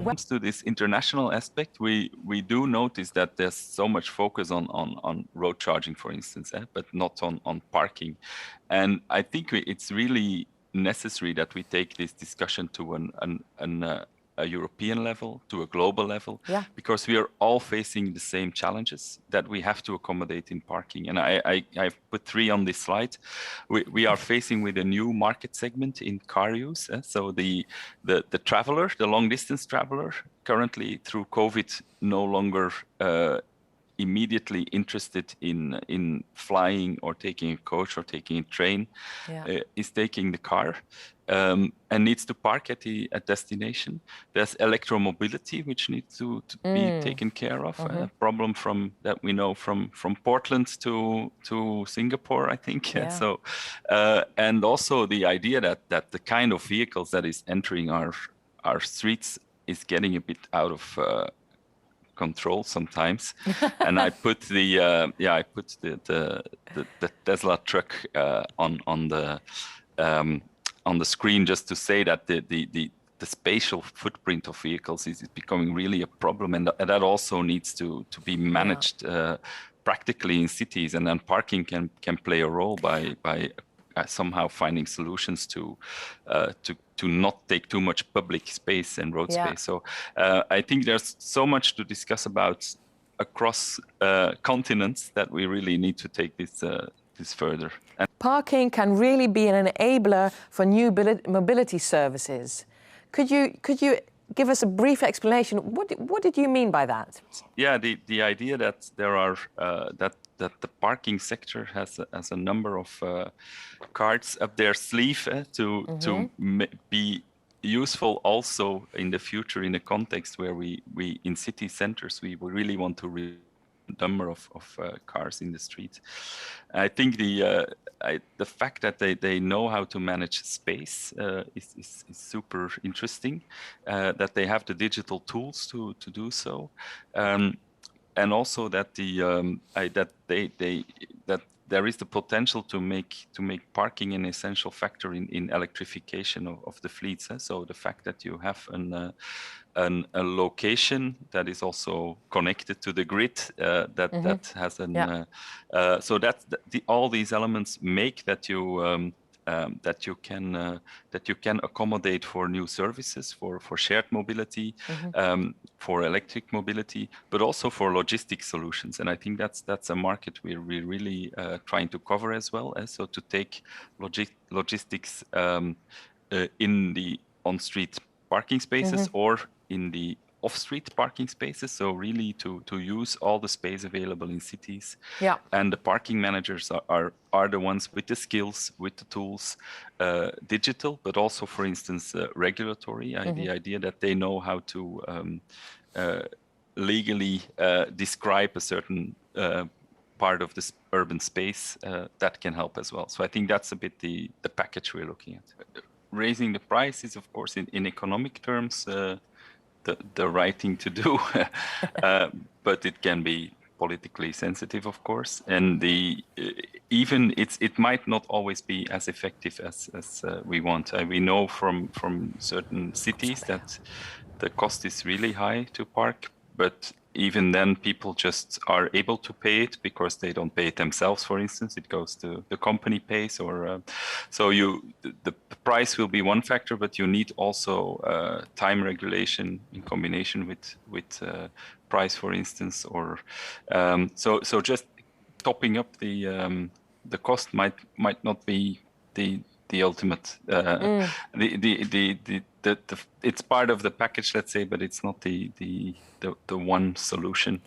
comes to this international aspect, we do notice that there's so much focus on road charging, for instance, but not on parking. And I think it's really necessary that we take this discussion to a European level, to a global level, because we are all facing the same challenges that we have to accommodate in parking. And I've put 3 on this slide. We are facing with a new market segment in car use. So the traveler, the long distance traveler, currently through COVID, no longer immediately interested in flying or taking a coach or taking a train, is taking the car and needs to park at a destination. There's electromobility, which needs to be taken care of. A problem that we know from Portland to Singapore, I think. So, and also the idea that the kind of vehicles that is entering our streets is getting a bit out of control sometimes. And I put the Tesla truck on the screen just to say that the spatial footprint of vehicles is becoming really a problem, and that also needs to be managed practically in cities, and then parking can play a role by somehow finding solutions to not take too much public space and road space. So I think there's so much to discuss about across continents that we really need to take this further. And parking can really be an enabler for new mobility services. Could you give us a brief explanation? What did you mean by that? Yeah, the idea that there are that the parking sector has a number of cards up their sleeve to be useful also in the future, in a context where we in city centers we really want to reduce the number of cars in the street. I think the fact that they know how to manage space is super interesting. That they have the digital tools to do so. And also that that there is the potential to make parking an essential factor in electrification of the fleets. So the fact that you have a location that is also connected to the grid, that has so that all these elements make that you can accommodate for new services, for shared mobility, for electric mobility, but also for logistic solutions. And I think that's a market we're really trying to cover as well. So to take logistics in the on-street parking spaces or in the off-street parking spaces, so really to use all the space available in cities. And the parking managers are the ones with the skills, with the tools, digital, but also, for instance, regulatory. The idea that they know how to legally describe a certain part of this urban space, that can help as well. So I think that's a bit the package we're looking at. Raising the price is, of course, in economic terms, the right thing to do, but it can be politically sensitive, of course, and even it might not always be as effective as we want. We know from certain cities that the cost is really high to park, but even then people just are able to pay it because they don't pay it themselves, for instance. It goes to the company pays, or so the price will be one factor, but you need also time regulation in combination with price, for instance, or so just topping up the cost might not be the ultimate. It's part of the package, let's say, but it's not the one solution.